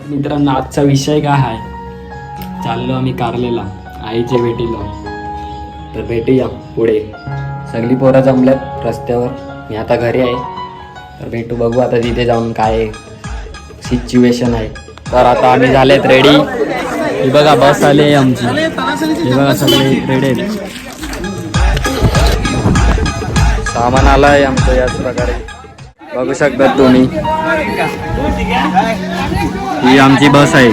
मित्रांनो, आजचा विषय काय आहे? चाललो आम्ही कारलेला आईच्या भेटीला. तर भेटूया पुढे. सगळी पोरं जमल्यात रस्त्यावर. मी आता घरी आहे. तर भेटू, बघू आता तिथे जाऊन काय सिच्युएशन आहे. तर आता आम्ही झालेत रेडी. हे बघा बस आली आमची. हे बघा सगळे रेडी आहेत. सामान आलंय आमचं याच प्रकारे बघू शकता तुम्ही. ही आमची बस आहे,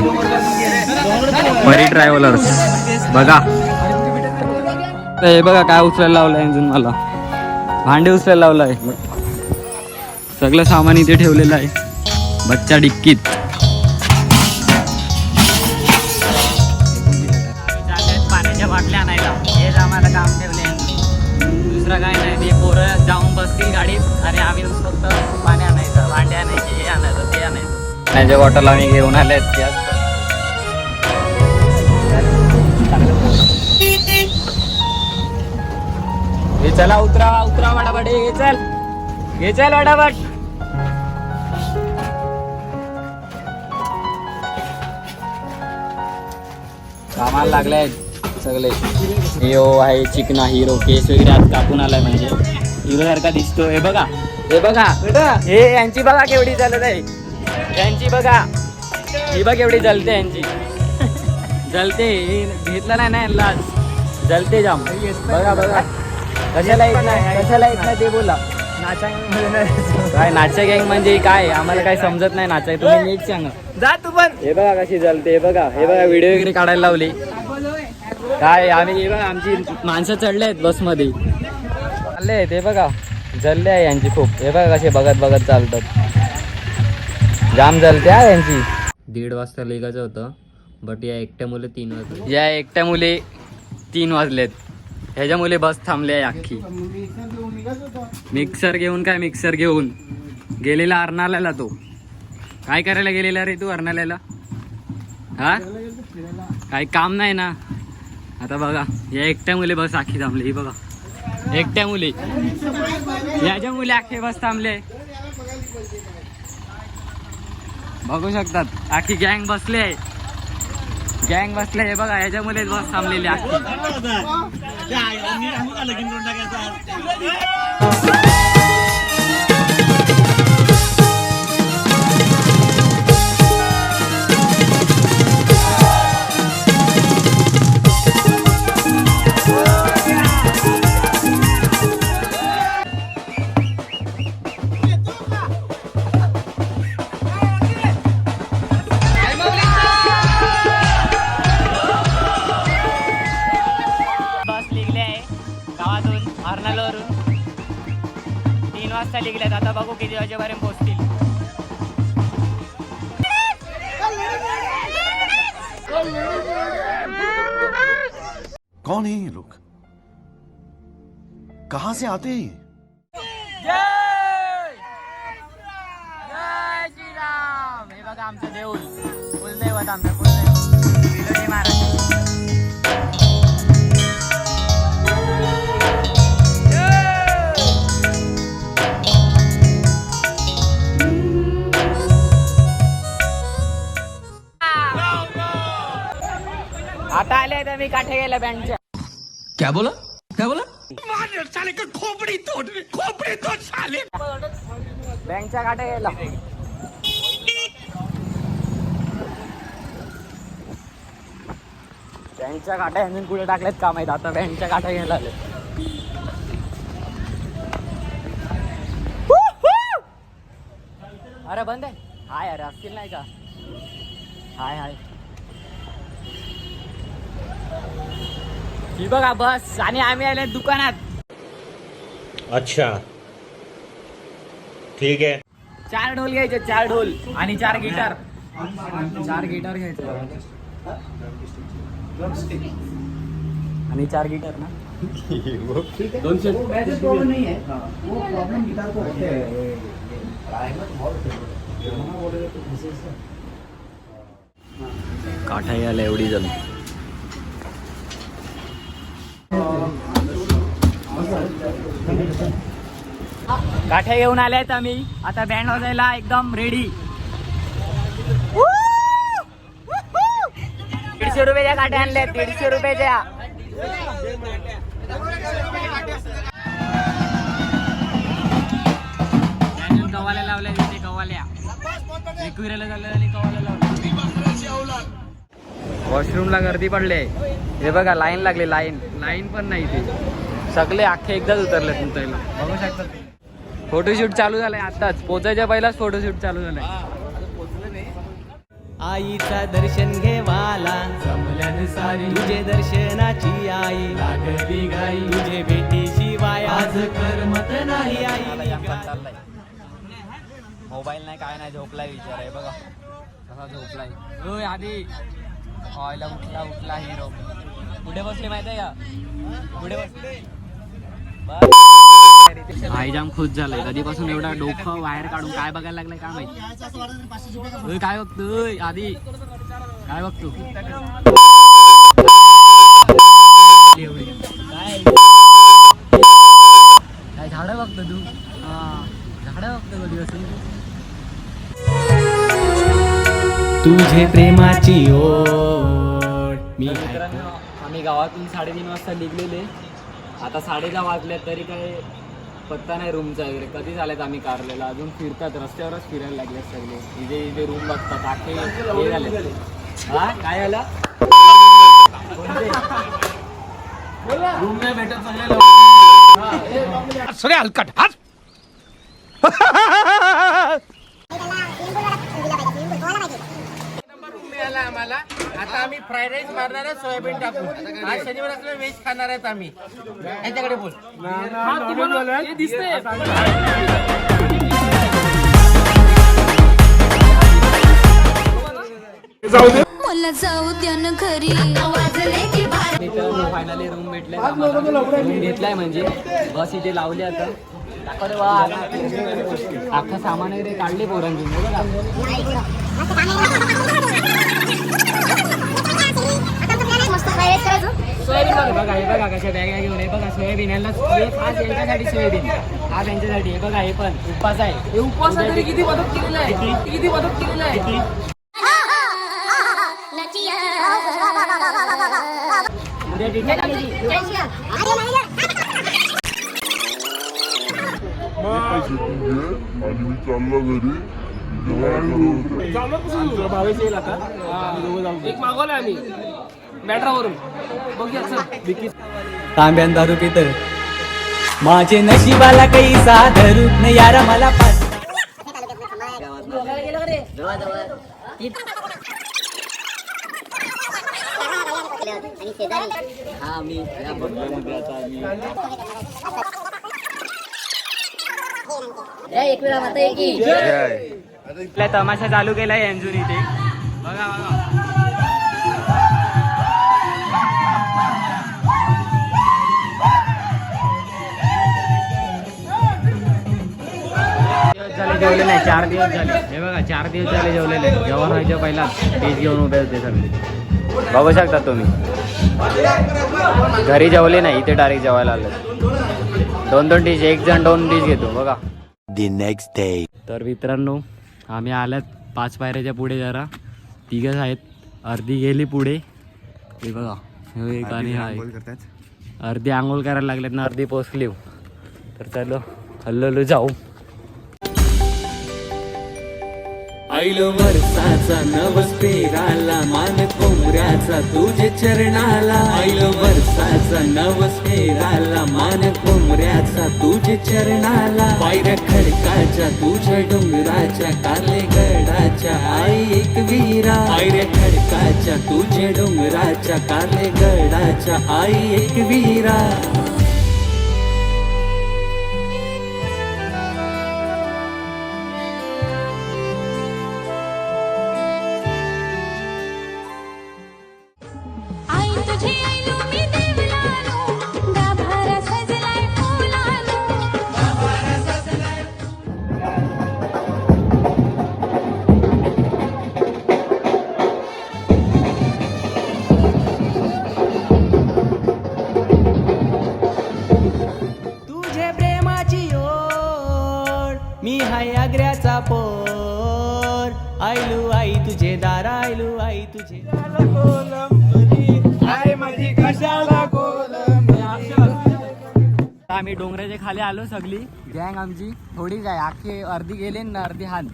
परी ट्रॅव्हलर्स. बघा हे बघा काय उचलायला लावलंय अजून मला. भांडे उचलायला लावलंय. सगळं सामान इथे ठेवलेलं आहे बच्चा डिक्कीत. पाण्याच्या बाटल्या आणायला हेच आम्हाला काम ठेवले. दुसरं काय नाही. ते पोरं जाऊन बसतील गाडीत आणि आम्ही फक्त पाणी आणायचं, भांडे आणायचे, हे आणायचं, ते आणायचं. पाण्याच्या बॉटल आम्ही घेऊन आले. चला उतरा उतरा वाटावाट. हे चल वाटावाट. सामान लागलंय सगळे. हिरो आहे, चिकना हिरो. केस वगैरे आज कापून आलाय म्हणजे हिरो सारखा दिसतो. हे बघा, हे बघा, हे यांची बघा केवढी चालत आहे. यांची बघा, ही बघ केवढी जलते यांची. जलते. घेतला नाही ना यांना, जलते जाम. बघा बघा कशाला येत नाही, कशाला येत नाही ते बोला. काय नाचा गँग म्हणजे काय आम्हाला काय समजत नाही. नाचाय तुम्ही नीट सांगा. जा तू पण. हे बघा कशी जलते. हे बघा, हे बघा व्हिडिओ वगैरे काढायला लावली काय आम्ही. हे बघा आमची माणसं चढले आहेत बसमध्ये. चालले ते बघा, जलले आहे यांची खूप. हे बघा कसे बघत बघत चालतात. जाम जलते आहे यांची. 1:30 वाजता निघायचं होतं, बट या एकट्या मुले 3 वाजले. या एकट्या मुले 3 वाजलेत. ह्याच्या मुले बस थांबली आहे अख्खी. मिक्सर घेऊन काय, मिक्सर घेऊन गेलेला अर्नाल्याला. तो काय करायला गेलेला रे तू अर्नाल्याला? हा, काही काम नाही ना. आता बघा या एकट्या मुले बस अख्खी थांबली. ही बघा एकट्या मुले, याच्या मुले अख्खे बस थांबले. बघू शकतात अख्खी गँग बसले आहे. गँग बसले. हे बघा याच्या मुले बस थांबलेली अख्खी. अर्नाल्यावरून 3 वाजता निघल्यात. आता बघू किती वाजेपर्यंत पोहोचतील. कौन है ये लोग? कहां से आते हैं? जय जय श्रीराम. हे बघा आमचं देऊळ, कुलदैवत आमचं कुलदैवत बिलोली महाराज. आता आले तर मी काठे गेला बँकच्या. क्या बोला, क्या बोला? बँकच्या काठे गेला. बँकच्या काठ्या यांनी कुठे टाकल्यात का माहित. आता बँकच्या काठ्या घ्यायला आले. अरे बंद आहे. हाय अरे असतील नाही का. हाय हाय. ही बघा बस आणि आम्ही आले दुकानात. अच्छा ठीक आहे. 4 ढोल घ्यायचे, 4 ढोल आणि 4 गिटार. 4 गिटार घ्यायचे आणि 4 गिटार ना. 200 प्रॉब्लेम नाही आहे. वो प्रॉब्लेम गिटार को है. काठा यायला एवढी जण. काठ्या घेऊन आल्यात आम्ही. आता बँड वाजायला एकदम रेडी. 150 रुपयाच्या काट्या आणल्या 150 रुपयाच्या. कवाल्या लावल्या तिथे कवाल्या एकविराला झालं आणि कवाल्या लावल्या. वॉशरूमला गर्दी पडले. हे बघा लाईन लागली. लाईन पण नाही ते सगळे अख्खे एकदाच उतरले तुमच्याला बघू शकता. फोटोशूट चालू झालंय आताच. पोचायच्या पहिलाच फोटोशूट चालू झालंय. आईचा दर्शन घेवाला जमल्यान सारी तुझे दर्शनाची आई लागली गाई तुझे भेटीची वाय आज करमत नाही आई. मोबाईल नाही काय नाही झोपलाय विचार आहे बघा कसा झोपलाय. होय आधी ऑयला उठला हिरो. पुढे बसले माहिती आहे का? पुढे बसले. आई जाम खुश झालंय. कधीपासून एवढा डोकं बाहेर काढून काय बघायला लागलाय काय माहिती. काय बघतोय आधी काय बघतो काय झाडं बघतो तू. झाडं बघतो कधीपासून. तुझे प्रेमाची ओढ मी मित्रांनो आम्ही गावातून 3:30 वाजता निघलेले. आता 10:30 वाजले तरी काय पत्ता नाही रूमचा वगैरे. कधी झाल्यात आम्ही कारलेला. अजून फिरतात रस्त्यावरच फिरायला लागले सगळे. इथे रूम बघतात आखे हे झाले. हा काय झालं रूम नाही भेटत सगळे हलकट हात. आम्हाला आता आम्ही फ्राईड राईस मारणार आहे सोयाबीन टाकून. आज शनिवार असल्यावर व्हेज खाणार आहेत आम्ही. यांच्याकडे बोल. मला जाऊ द्या ना घरी. मित्रांनो फायनली रूम भेटले. रूम घेतलाय म्हणजे बस इथे लावली. आता अख्खा सामान वगैरे काढले पोरांची. सोयाबीन बघा हे बघा कशा बॅगा घेऊन. हे बघा सोयाबीन यांना खास यांच्यासाठी सोयाबीन हा त्यांच्यासाठी. हे बघा हे पण उपवास आहे. हे उपवास किती मदत केलेलं आहे. किती मदत केलेलं आहे. उद्या टीचर आली. आणि मी चाललो घरी. एक मागवलं आम्ही बॅटरावरून. तांब्यान दारू पित माझे नशिबाला काही साधरू न यारा मला पास. आपला तमाशा चालू केलाय यांजून इथे बघा बघा. झाले जेवले नाही 4 दिवस झाले. हे बघा 4 दिवस झाले जेवलेले. जेवण व्हायच्या पहिला टेस्ट घेऊन उभे होते सगळे. बघू शकता तुम्ही. घरी जेवले नाही इथे डायरेक्ट जेवायला आले. 2-2 डिश. एक जण 2 डिश घेतो बघा. The next day. तर मित्रांनो आम्ही आल्यात 5 पायऱ्याच्या पुढे. जरा 3 आहेत. अर्धी गेली पुढे. हे बघा हे एक आणि अर्धी आंघोळ करायला लागलेत ना अर्धी पोचली. तर चलो हल्लो जाऊ. आईलो वर्षाचा नवस पेराला मान कोंबऱ्याचा तुझे चरणाला. आईलो वर्षाचा नवस पेराला मान कोंबऱ्याचा तुझे चरणाला. पायऱ्या खडकाच्या तुझ्या डोंगराच्या काले गडाच्या आई एक वीरा. पायऱ्या खडकाच्या तुझ्या डोंगराच्या काले गडाच्या आई एक वीरा. मी हाय आग्र्याचा पोर. आयलू आई तुझे दार आयलू आई तुझे आम्ही डोंगराच्या खाली आलो, सगळी गँग आमची थोडीच आहे, अख्खी अर्धी गेले ना अर्धी हान.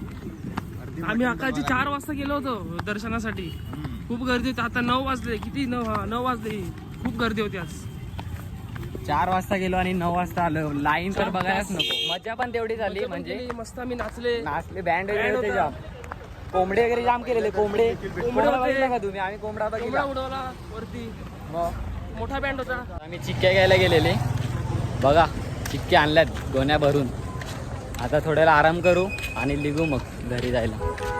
आम्ही अकाळची 4 वाजता गेलो होतो दर्शनासाठी. खूप गर्दी होती. आता 9 वाजले. किती 9 वाजले. खूप गर्दी होती आज. 4 वाजता गेलो आणि 9 वाजता आलो. लाईन तर बघायलाच नको. मजा पण तेवढी झाली, म्हणजे मस्त आम्ही नाचले. बँड वगैरे होते जाम. कोंबडे वगैरे जाम केलेले. कोंबडे होते. बघितला का तुम्ही? आम्ही कोंबडा कोंबडा बघितला. उडवला वरती. मग मोठा बँड होता. आम्ही चिक्क्या घ्यायला गेलेले. बघा चिक्क्या आणल्यात गोण्या भरून. आता थोड्याला आराम करू आणि निघू मग घरी जायला.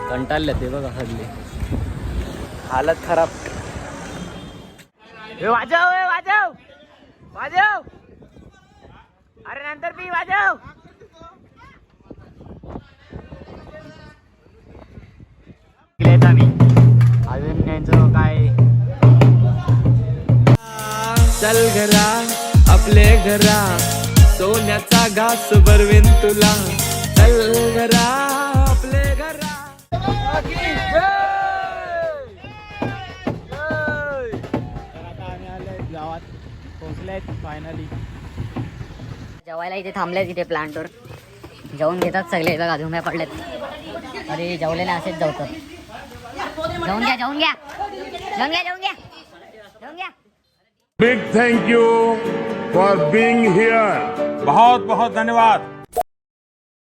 कंटाळले ते बघा सगळे, हालत खराब. वाजव वाजव वाजव, अरे नंतर पी, वाजव. आम्ही अजून त्यांचं काय. चल घरा आपले घरा, सोन्याचा घास भरवीन तुला. चल घरा आपले घरा. गावात पोहोचले फायनली. जेवायला इथे थांबलेत इथे प्लांटवर. जेवून घेतात सगळे. बघा धुम्या पडलेत. अरे जेवलेले असेच जेवतात. जेवून घ्या जेवून घ्या जेवून घ्या जेवून घ्या जेवून घ्या. Big thank you for being here. बहुत बहुत धन्यवाद.